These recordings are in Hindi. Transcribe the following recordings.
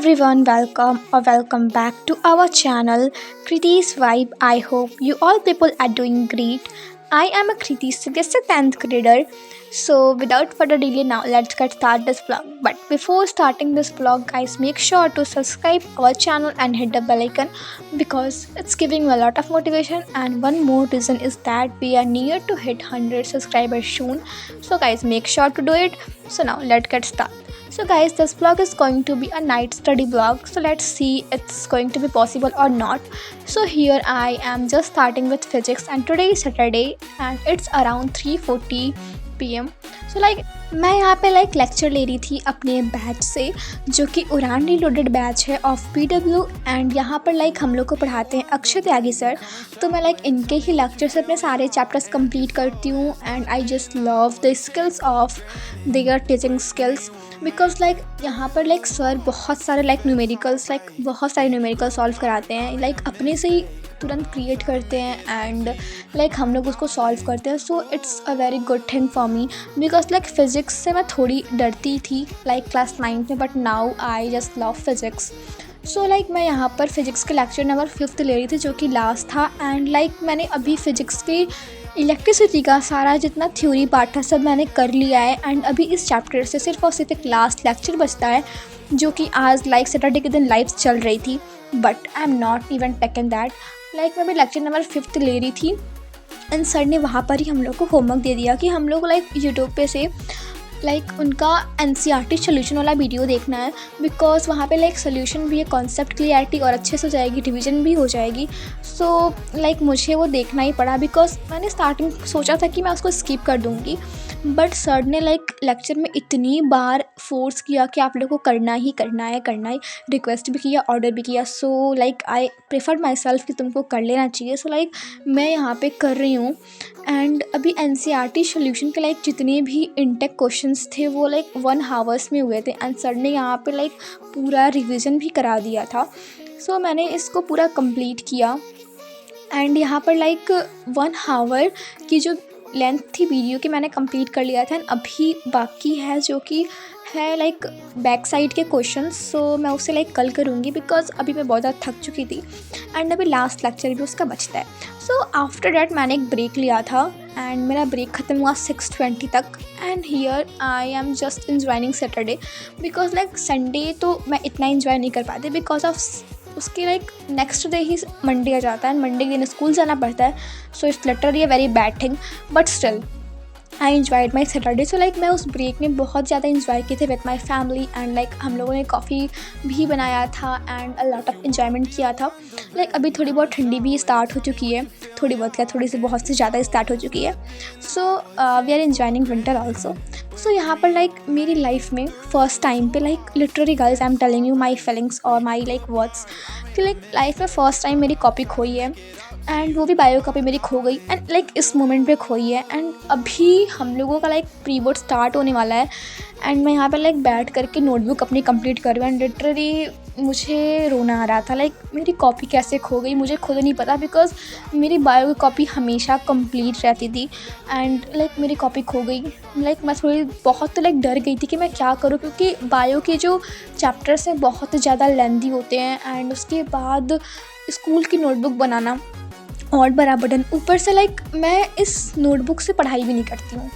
everyone, welcome back to our channel Kriti's Vibe. I hope you all people are doing great. I am a Kriti, just a 10th grader. So without further delay now let's get start this vlog. But before starting this vlog guys, make sure to subscribe our channel and hit the bell icon because it's giving me a lot of motivation, and one more reason is that we are near to hit 100 subscribers soon. So guys, make sure to do it. So now let's get started. So guys, this vlog is going to be a night study vlog. So let's see it's going to be possible or not. So here I am just starting with physics, and today is Saturday and it's around 3:40 PM. So मैं यहाँ पे लेक्चर ले रही थी अपने बैच से, जो कि उड़ान रिलोडेड बैच है ऑफ PW, एंड यहाँ पर हम लोग को पढ़ाते हैं अक्षय त्यागी सर. तो मैं इनके ही लेक्चर से अपने सारे चैप्टर्स कंप्लीट करती हूँ, and I just love the skills of their teaching skills because यहाँ पर सर बहुत सारे न्यूमेरिकल सॉल्व कराते हैं, अपने से ही तुरंत क्रिएट करते हैं एंड हम लोग उसको सॉल्व करते हैं. So it's a very good thing for me because physics से मैं थोड़ी डरती थी क्लास 9 में, but now I just love physics. So मैं यहाँ पर फिज़िक्स के लेक्चर नंबर 5 ले रही थी, जो कि लास्ट था. एंड मैंने अभी फिज़िक्स की इलेक्ट्रिसिटी का सारा जितना थ्योरी पार्ट था सब मैंने कर लिया है, एंड अभी इस चैप्टर से सिर्फ और सिर्फ एक लास्ट लेक्चर बचता है, जो कि आज सैटरडे के दिन लाइव चल रही थी. But I am not even taken that. मैं अभी लेक्चर नंबर 5 ले रही थी, एंड सर ने वहाँ पर ही हम लोग को होमवर्क दे दिया कि हम लोग यूट्यूब पे से उनका NCERT सोल्यूशन वाला वीडियो देखना है, बिकॉज वहाँ पे सोल्यूशन भी है, कॉन्सेप्ट क्लियरिटी और अच्छे से हो जाएगी, रिवीजन भी हो जाएगी. सो मुझे वो देखना ही पड़ा बिकॉज मैंने स्टार्टिंग सोचा था कि मैं उसको स्किप कर दूँगी, बट सर ने लेक्चर में इतनी बार फोर्स किया कि आप लोग को करना ही रिक्वेस्ट भी किया, ऑर्डर भी किया. सो आई प्रेफर माई सेल्फ कि तुमको कर लेना चाहिए. सो मैं यहाँ पे कर रही हूँ. एंड अभी NCERT सोल्यूशन के जितने भी इनटेक क्वेश्चंस थे वो 1 आवर्स में हुए थे, एंड सर ने यहाँ पे पूरा रिवीजन भी करा दिया था. सो मैंने इसको पूरा कंप्लीट किया, एंड यहाँ पर 1 आवर की जो लेंथ थी वीडियो की मैंने कंप्लीट कर लिया था. एंड अभी बाकी है जो कि है बैक साइड के क्वेश्चंस. सो मैं उसे कल करूँगी बिकॉज अभी मैं बहुत ज़्यादा थक चुकी थी, एंड अभी लास्ट लेक्चर भी उसका बचता है. सो आफ्टर डैट मैंने एक ब्रेक लिया था, एंड मेरा ब्रेक ख़त्म हुआ 6:20 तक. And here I am just enjoying Saturday because Sunday तो मैं इतना इंजॉय नहीं कर पाती बिकॉज ऑफ उसके नेक्स्ट डे ही मंडे आ जाता है, एंड मंडे के दिन स्कूल जाना पड़ता है. So it's literally a very bad thing, but still I enjoyed my Saturday. So मैं उस ब्रेक में बहुत ज़्यादा इन्जॉय किए थे विथ माई फैमिली, एंड हम लोगों ने कॉफ़ी भी बनाया था and a lot of enjoyment किया था. अभी थोड़ी बहुत ठंडी भी स्टार्ट हो चुकी है, थोड़ी बहुत क्या थोड़ी सी बहुत सी ज़्यादा स्टार्ट हो चुकी है. So we are enjoying winter also. So यहाँ पर मेरी लाइफ में फर्स्ट टाइम पे literally guys I am telling you my feelings और माई वर्ड्स कि लाइफ में फ़र्स्ट टाइम मेरी कॉपी खोई है, एंड वो भी बायो कॉपी मेरी खो गई, एंड इस मोमेंट पे खोई है. एंड अभी हम लोगों का प्री बोर्ड स्टार्ट होने वाला है, एंड मैं यहाँ पर बैठ करके नोटबुक अपनी कंप्लीट कर रही हूँ. एंड लिटरली मुझे रोना आ रहा था मेरी कॉपी कैसे खो गई मुझे खुद नहीं पता, बिकॉज मेरी बायो की कॉपी हमेशा कंप्लीट रहती थी, एंड मेरी कॉपी खो गई. मैं थोड़ी बहुत डर गई थी कि मैं क्या करूँ, क्योंकि बायो के जो चैप्टर्स हैं बहुत ज़्यादा लेंदी होते हैं, एंड उसके बाद स्कूल की नोटबुक बनाना और बड़ा बर्डन, ऊपर से मैं इस नोटबुक से पढ़ाई भी नहीं करती हूँ,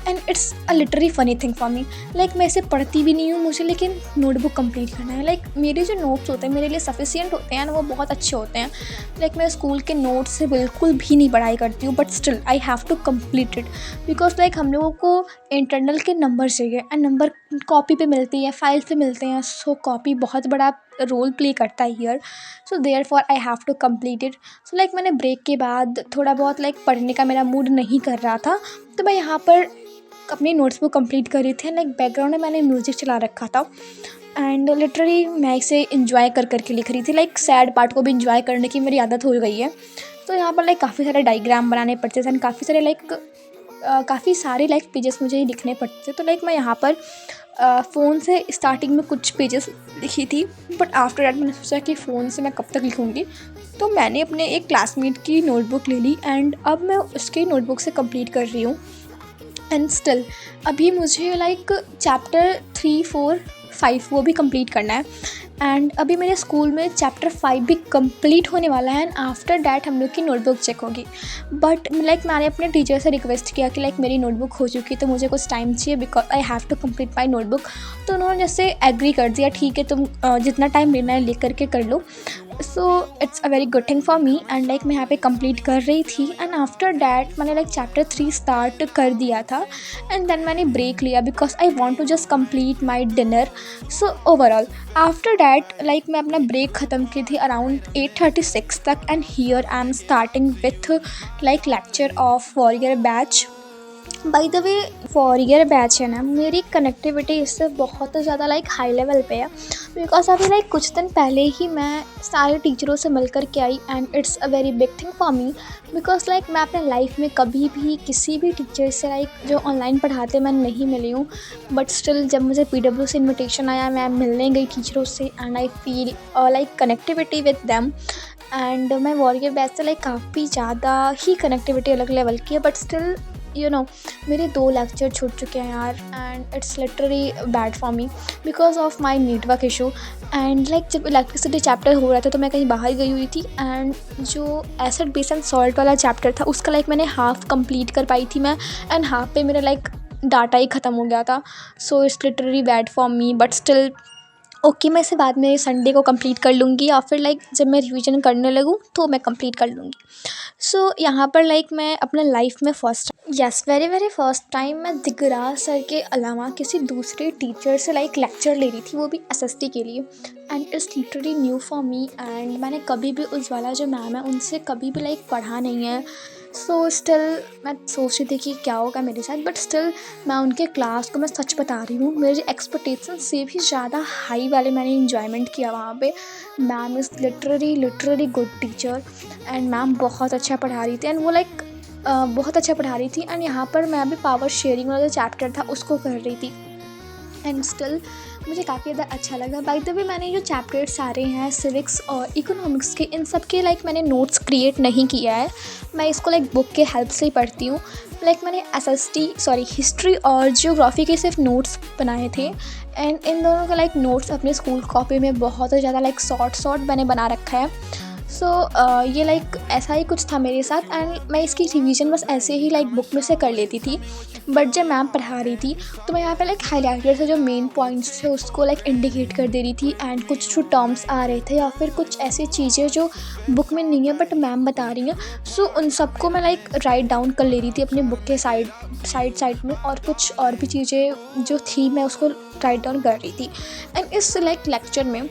and it's a literally funny thing for मी. मैं इसे पढ़ती भी नहीं हूँ मुझे, लेकिन नोटबुक कंप्लीट करना है. मेरे जो नोट्स होते हैं मेरे लिए सफिशिएंट होते हैं, वो बहुत अच्छे होते हैं. मैं स्कूल के नोट्स से बिल्कुल भी नहीं पढ़ाई करती हूँ, but still I have to complete it because हम लोगों को इंटरनल के नंबर चाहिए, एंड नंबर कॉपी पे मिलती है, फाइल पे मिलते हैं. सो कॉपी बहुत बड़ा रोल प्ले करता है here. So therefore I have to complete it. So मैंने ब्रेक के बाद थोड़ा बहुत पढ़ने का मेरा मूड नहीं कर रहा था, तो मैं यहाँ पर अपनी नोट्स को कंप्लीट कर रही थी. बैकग्राउंड में मैंने म्यूज़िक चला रखा था, एंड लिटरली मैं इसे इंजॉय कर करके लिख रही थी. सैड पार्ट को भी इंजॉय करने की मेरी आदत हो गई है. तो यहाँ पर काफ़ी सारे डायग्राम बनाने पड़ते थे, एंड काफ़ी सारे पेजेस मुझे लिखने पड़ते थे. तो मैं यहाँ पर फ़ोन से स्टार्टिंग में कुछ पेजेस लिखी थी, बट आफ्टर दैट मैंने सोचा कि फ़ोन से मैं कब तक लिखूँगी, तो मैंने अपने एक क्लासमेट की नोटबुक ले ली, एंड अब मैं उसकी नोटबुक से कंप्लीट कर रही हूँ. एंड स्टिल अभी मुझे चैप्टर 3, 4, 5 वो भी कंप्लीट करना है. एंड अभी मेरे स्कूल में चैप्टर 5 भी कंप्लीट होने वाला है एंड आफ्टर डैट हम लोग की नोटबुक चेक होगी। बट लाइक मैंने अपने टीचर से रिक्वेस्ट किया कि लाइक मेरी नोटबुक हो चुकी है तो मुझे कुछ टाइम चाहिए because I have to complete my notebook. तो उन्होंने जैसे एग्री कर दिया, ठीक है तुम जितना टाइम लेना है लेकर के कर लो। So it's a very good thing for me and like मैं यहाँ पे कंप्लीट कर रही थी एंड आफ्टर डैट मैंने लाइक चैप्टर 3 स्टार्ट कर दिया था एंड देन मैंने ब्रेक लिया because I want to just complete my dinner. So overall after that like मैं अपना ब्रेक ख़त्म की थी अराउंड 8:36 तक and here I am starting with like lecture of warrior batch. Bye the way warrior batch है ना, मेरी कनेक्टिविटी इससे बहुत ज़्यादा लाइक हाई लेवल पे है बिकॉज अभी लाइक कुछ दिन पहले ही मैं सारे टीचरों से मिल कर के आई and it's a very big thing for me because like मैं अपने लाइफ में कभी भी किसी भी टीचर से लाइक जो ऑनलाइन पढ़ाते मैं नहीं मिली हूँ। बट स्टिल जब मुझे PW से इन्विटेशन आया, मैं मिलने गई टीचरों से and I feel like connectivity with them and मैं वॉरियर बैच से लाइक काफ़ी ज़्यादा ही कनेक्टिविटी अलग लेवल की है। बट स्टिल मेरे 2 लेक्चर छूट चुके हैं यार and it's literally bad for me because of my network issue. And like जब इलेक्ट्रिसिटी चैप्टर हो रहा था तो मैं कहीं बाहर गई हुई थी एंड जो एसिड बेस एंड सॉल्ट वाला चैप्टर था उसका लाइक मैंने हाफ कंप्लीट कर पाई थी मैं एंड हाफ पे मेरा लाइक डाटा ही ख़त्म हो गया था। सो it's literally bad for me but still okay, मैं इसे बाद में संडे को कंप्लीट कर लूँगी या फिर लाइक जब मैं रिवीजन करने लगूँ तो मैं कंप्लीट कर लूँगी। सो यहाँ पर लाइक मैं अपने लाइफ में फ़र्स्ट वेरी फर्स्ट टाइम मैं दिगराज सर के अलावा किसी दूसरे टीचर से लाइक लेक्चर ले रही थी, वो भी SST के लिए and it's literally new for me and मैंने कभी भी उस वाला जो मैम है उनसे कभी भी लाइक पढ़ा नहीं है। सो स्टिल मैं सोच रही थी कि क्या होगा मेरे साथ, बट स्टिल मैं उनके क्लास को मैं सच बता रही हूँ मेरे एक्सपेक्टेशन से भी ज़्यादा हाई वाले मैंने इन्जॉयमेंट किया वहाँ पे। Ma'am is literally good teacher and ma'am बहुत अच्छा पढ़ा रही थी एंड वो लाइक बहुत अच्छा पढ़ा रही थी एंड यहाँ पर मैं अभी पावर शेयरिंग वाला जो चैप्टर था उसको कर रही थी एंड स्टिल मुझे काफ़ी ज़्यादा अच्छा लगा। बाय द वे मैंने जो चैप्टर सारे हैं सिविक्स और इकोनॉमिक्स के, इन सब के लाइक मैंने नोट्स क्रिएट नहीं किया है, मैं इसको लाइक बुक के हेल्प से ही पढ़ती हूँ। लाइक मैंने हिस्ट्री और जियोग्राफी के सिर्फ नोट्स बनाए थे एंड इन दोनों का लाइक नोट्स अपने स्कूल कॉपी में बहुत ज़्यादा लाइक शॉर्ट मैंने बना रखा है। सो ये लाइक ऐसा ही कुछ था मेरे साथ एंड मैं इसकी रिवीजन बस ऐसे ही लाइक बुक में से कर लेती थी। बट जब मैम पढ़ा रही थी तो मैं यहाँ पे लाइक हाईलाइटर से जो मेन पॉइंट्स थे उसको लाइक इंडिकेट कर दे रही थी एंड कुछ जो टर्म्स आ रहे थे या फिर कुछ ऐसी चीज़ें जो बुक में नहीं है बट मैम बता रही हैं, सो उन सबको मैं लाइक राइट डाउन कर ले रही थी अपने बुक के साइड में और कुछ और भी चीज़ें जो थी मैं उसको राइट डाउन कर रही थी। एंड इस लाइक लेक्चर में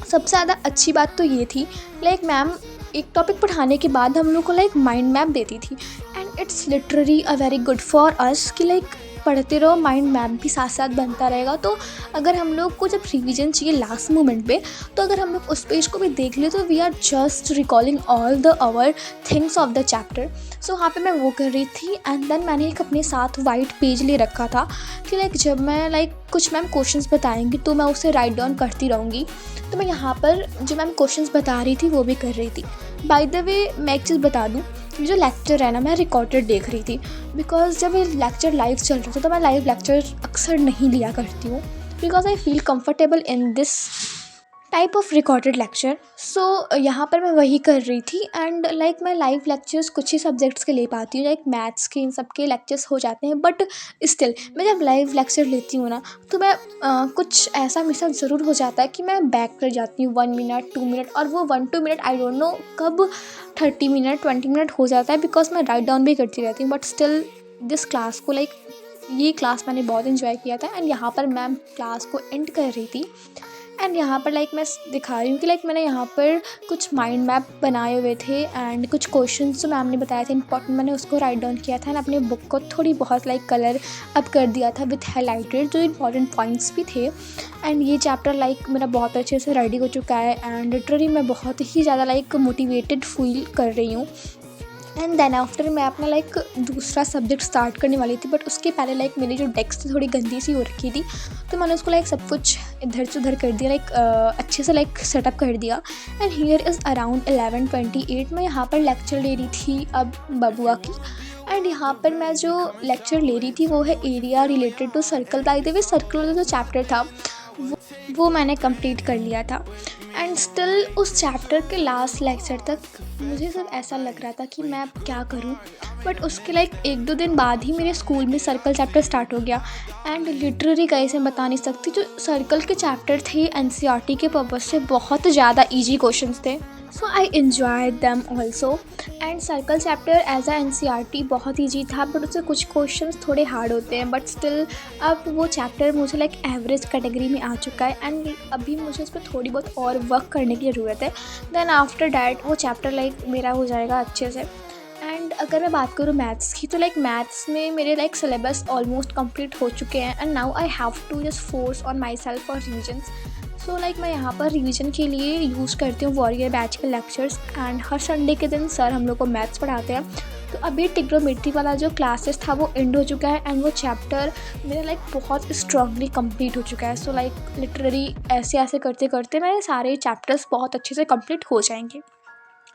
सबसे ज़्यादा अच्छी बात तो ये थी लाइक मैम एक टॉपिक पढ़ाने के बाद हम लोग को लाइक माइंड मैप देती थी and it's literally a very good for us कि लाइक पढ़ते रहो, माइंड मैप भी साथ साथ बनता रहेगा। तो अगर हम लोग को जब रिवीजन चाहिए लास्ट मोमेंट पे तो अगर हम लोग उस पेज को भी देख ले तो we are just recalling all the our things of the chapter. So वहाँ पे मैं वो कर रही थी एंड देन मैंने एक अपने साथ वाइट पेज ले रखा था कि लाइक जब मैं लाइक कुछ मैम क्वेश्चंस बताएंगी तो मैं उसे राइट डाउन करती रहूँगी। तो मैं यहाँ पर जो मैम क्वेश्चंस बता रही थी वो भी कर रही थी। बाय द वे मैं एक चीज़ बता दूँ, जो लेक्चर है ना मैं रिकॉर्डेड देख रही थी बिकॉज जब ये लेक्चर लाइव चल रहा था तो मैं लाइव लेक्चर अक्सर नहीं लिया करती हूँ because I feel comfortable in this type of recorded lecture. So यहाँ पर मैं वही कर रही थी एंड लाइक मैं लाइव लेक्चर्स कुछ ही सब्जेक्ट्स के ले पाती हूँ, लाइक मैथ्स के इन सब के लेक्चर्स हो जाते हैं। बट स्टिल मैं जब लाइव लेक्चर लेती हूँ ना तो मैं कुछ ऐसा मेरे साथ ज़रूर हो जाता है कि मैं बैक कर जाती हूँ 1 मिनट 2 मिनट और वो 1-2 मिनट आई डोंट नो कब 30 मिनट 20 मिनट हो जाता है बिकॉज मैं राइट डाउन भी करती रहती हूँ। बट स्टिल दिस क्लास को लाइक ये क्लास मैंने बहुत इन्जॉय किया था एंड यहाँ पर मैम क्लास को एंड कर रही थी एंड यहाँ पर लाइक मैं दिखा रही हूँ कि लाइक मैंने यहाँ पर कुछ माइंड मैप बनाए हुए थे एंड कुछ क्वेश्चन जो मैम ने बताए थे इंपॉर्टेंट, मैंने उसको राइट डाउन किया था एंड अपने बुक को थोड़ी बहुत लाइक कलर अप कर दिया था विथ हाईलाइटेड जो इंपॉर्टेंट पॉइंट्स भी थे। एंड ये चैप्टर लाइक मेरा बहुत अच्छे से रेडी हो चुका है एंड लिटरली मैं बहुत ही ज़्यादा लाइक मोटिवेटेड फील कर रही हूँ। एंड देन आफ्टर मैं अपना लाइक दूसरा सब्जेक्ट स्टार्ट करने वाली थी बट उसके पहले लाइक मेरी जो डेस्क थी थोड़ी गंदी सी हो रखी थी तो मैंने उसको लाइक सब कुछ इधर से उधर कर दिया, लाइक अच्छे से लाइक सेटअप कर दिया। एंड हियर इज़ अराउंड 11:28 मैं यहाँ पर लेक्चर ले रही थी अब बबुआ की एंड यहाँ पर मैं जो लेक्चर ले रही थी वो है area related to circle. By the way circle वाला जो चैप्टर था वो वो मैंने कंप्लीट कर लिया था। एंड स्टिल उस चैप्टर के लास्ट लेक्चर तक मुझे सिर्फ ऐसा लग रहा था कि मैं अब क्या करूं। बट उसके लाइक 1-2 दिन बाद ही मेरे स्कूल में सर्कल चैप्टर स्टार्ट हो गया। एंड लिटरली गाइस मैं बता नहीं सकती, जो सर्कल के चैप्टर थे एनसीईआरटी के पर्पज से बहुत ज़्यादा ईजी क्वेश्चंस थे। So I enjoy them also. And circle chapter as a NCERT बहुत ईजी था, बट उससे कुछ क्वेश्चंस थोड़े हार्ड होते हैं। बट स्टिल अब वो चैप्टर मुझे लाइक एवरेज कैटेगरी में आ चुका है एंड अभी मुझे उस पर थोड़ी बहुत और वर्क करने की ज़रूरत है। देन आफ्टर डैट वो चैप्टर लाइक मेरा हो जाएगा अच्छे से। एंड अगर मैं बात करूँ मैथ्स की, तो लाइक मैथ्स में मेरे लाइक सिलेबस ऑलमोस्ट कंप्लीट हो चुके हैं and now I have to just force on myself for revisions. So like मैं यहाँ पर रिवीजन के लिए यूज़ करती हूँ वॉरियर बैच के लेक्चर्स। एंड हर संडे के दिन सर हम लोग को मैथ्स पढ़ाते हैं। तो अभी ट्रिग्नोमेट्री वाला जो क्लासेस था वो एंड हो चुका है एंड वो चैप्टर मेरा लाइक बहुत स्ट्रांगली कंप्लीट हो चुका है। सो लाइक लिटरली ऐसे ऐसे करते करते मेरे सारे चैप्टर्स बहुत अच्छे से कंप्लीट हो जाएंगे।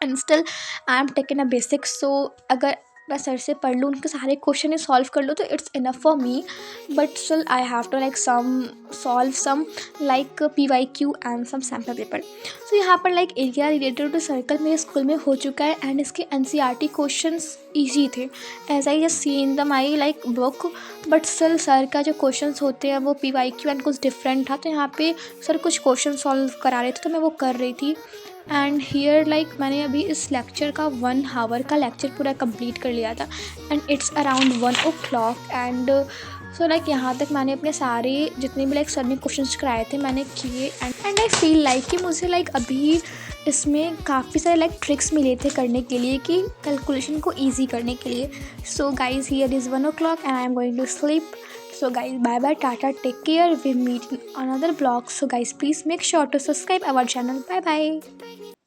And still I am taken a basic. So अगर मैं सर से पढ़ लूँ, उनके सारे क्वेश्चन सॉल्व कर लूँ तो it's enough for me. But still I have to like solve some like PYQ and some sample paper. So यहाँ पर like area related to circle मेरे स्कूल में हो चुका है एंड इसके NCERT क्वेश्चंस ईजी थे as I just see in the my like book. But still sir का जो क्वेश्चंस होते हैं वो PYQ एंड कुछ डिफरेंट था, तो यहाँ पे सर कुछ क्वेश्चन सॉल्व करा रहे थे तो मैं वो कर रही थी। एंड हियर लाइक मैंने अभी इस लेक्चर का 1 आवर का लेक्चर पूरा कंप्लीट कर लिया था and it's around 1 o'clock। And so like यहाँ तक मैंने अपने सारे जितने भी लाइक सर ने क्वेश्चंस कराए थे मैंने किए। एंड आई फील लाइक कि मुझे लाइक अभी इसमें काफ़ी सारे लाइक ट्रिक्स मिले थे करने के लिए कि कैलकुलेशन को ईजी करने के लिए। So guys here is 1 o'clock and I am going to sleep. So guys, bye bye, tata, take care. We meet in another vlog. So guys, please make sure to subscribe our channel. Bye bye.